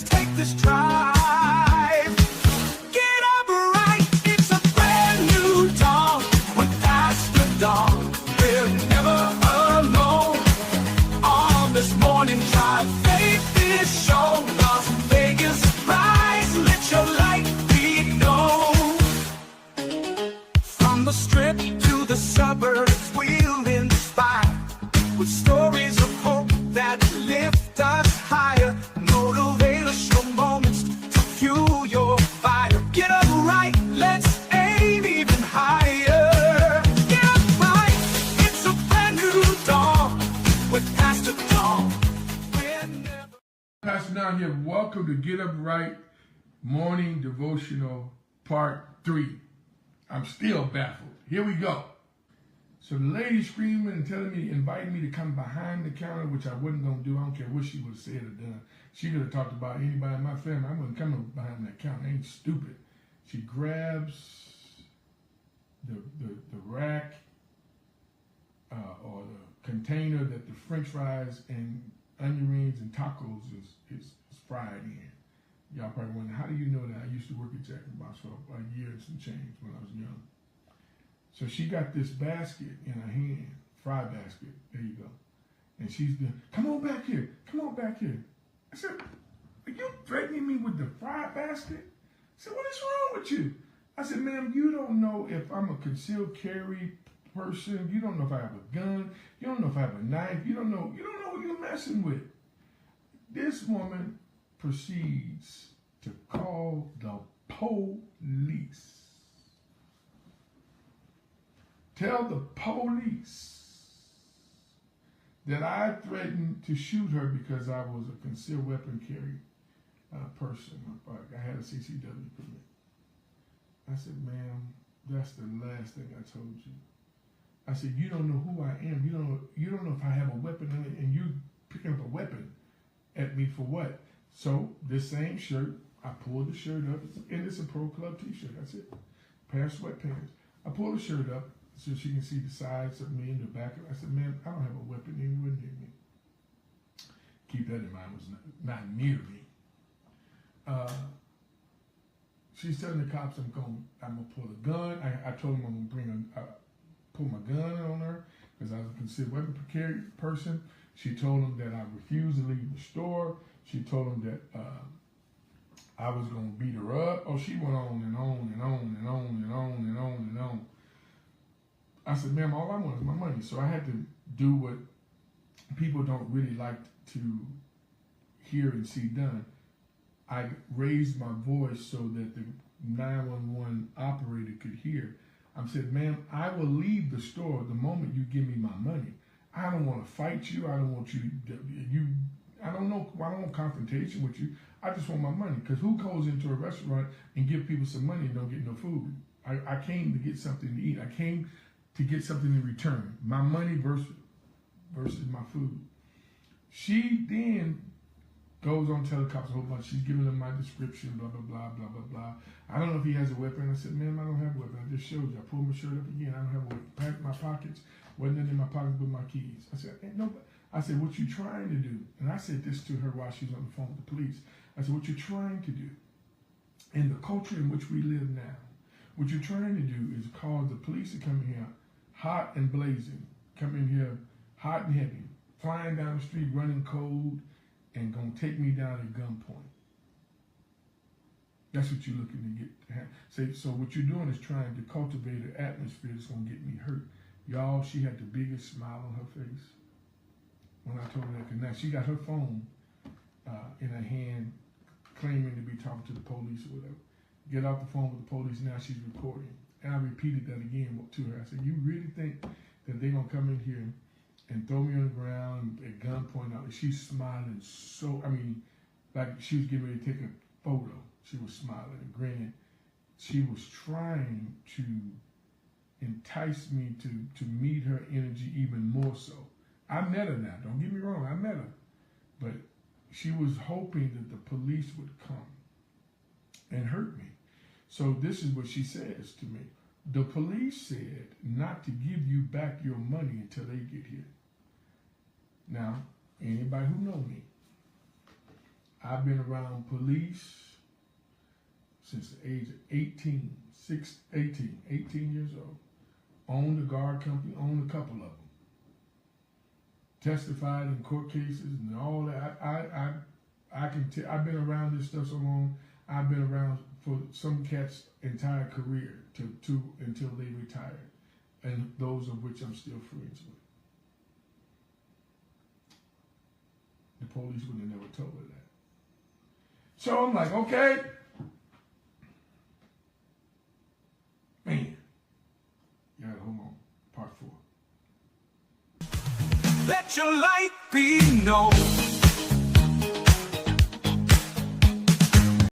let's take this drive. Get up right, it's a brand new dawn. We're past the dawn, we're never alone. On this morning drive, faith is shown. Las Vegas rise, let your light be known. From the strip to the suburbs, we'll inspire with stories of hope that lift us higher. Motivational moments to fuel your fire. Get up right, let's aim even higher. Get up right, it's a brand new dawn. We're past the dawn, we're never. Pastor Don here. Welcome to Get Up Right Morning Devotional Part 3. I'm still baffled. Here we go. So the lady screaming and telling me, inviting me to come behind the counter, which I wasn't going to do. I don't care what she would have said or done. She could have talked about anybody in my family. I wasn't coming behind that counter. I ain't stupid. She grabs the rack or the container that the French fries and onion rings and tacos is fried in. Y'all probably wonder, how do you know that? I used to work at Jack in the Box for a year and some change when I was young. So she got this basket in her hand, fry basket, there you go. And she's been, come on back here, come on back here. I said, are you threatening me with the fry basket? I said, what is wrong with you? I said, ma'am, you don't know if I'm a concealed carry person. You don't know if I have a gun. You don't know if I have a knife. You don't know what you're messing with. This woman proceeds to call the police. Tell the police that I threatened to shoot her because I was a concealed weapon carry person. I had a CCW permit. I said, ma'am, that's the last thing I told you. I said, you don't know who I am. You don't know if I have a weapon in it, and you picking up a weapon at me for what? So this same shirt, I pulled the shirt up, and it's a Pro Club t-shirt. That's it. Pair of sweatpants. I pulled the shirt up so she can see the sides of me and the back. I said, man, I don't have a weapon anywhere near me. Keep that in mind, it was not near me. She's telling the cops I'm gonna pull a gun. I told them I'm gonna pull my gun on her because I was a concealed weapon carry person. She told them that I refused to leave the store. She told them that I was gonna beat her up. Oh, she went on and on and on and on and on and on and on. I said, ma'am, all I want is my money. So I had to do what people don't really like to hear and see done. I raised my voice so that the 911 operator could hear. I said, ma'am, I will leave the store the moment you give me my money. I don't want to fight you. I don't want I don't want confrontation with you. I just want my money. Because who goes into a restaurant and give people some money and don't get no food? I came to get something to eat. I came to get something in return. My money versus my food. She then goes on to tell the cops a whole bunch. She's giving them my description, blah, blah, blah, blah, blah, blah. I don't know if he has a weapon. I said, ma'am, I don't have a weapon. I just showed you. I pulled my shirt up again. I don't have a weapon. Packed my pockets. Wasn't in my pockets but my keys. I said, ain't nobody. I said, what you trying to do? And I said this to her while she was on the phone with the police. I said, what you're trying to do in the culture in which we live now, what you're trying to do is cause the police to come in here hot and blazing, come in here hot and heavy, flying down the street, running cold, and gonna take me down at gunpoint. That's what you're looking to get to have. So what you're doing is trying to cultivate an atmosphere that's gonna get me hurt. Y'all, she had the biggest smile on her face when I told her that. Cause now she got her phone in her hand, claiming to be talking to the police or whatever. Get off the phone with the police, now she's recording. And I repeated that again to her. I said, you really think that they're gonna come in here and throw me on the ground at gunpoint? She's smiling so, like she was getting ready to take a photo. She was smiling and grinning. She was trying to entice me to meet her energy even more so. I met her now, don't get me wrong, I met her. But she was hoping that the police would come and hurt me. So this is what she says to me. The police said not to give you back your money until they get here. Now, anybody who knows me, I've been around police since the age of 18 years old. Owned a guard company, owned a couple of them. Testified in court cases and all that. I can tell, I've been around this stuff so long. I've been around for some cats' entire career until they retired, and those of which I'm still friends with. The police would have never told her that. So I'm like, okay, man, you gotta hold on. Part 4. Let your light be known.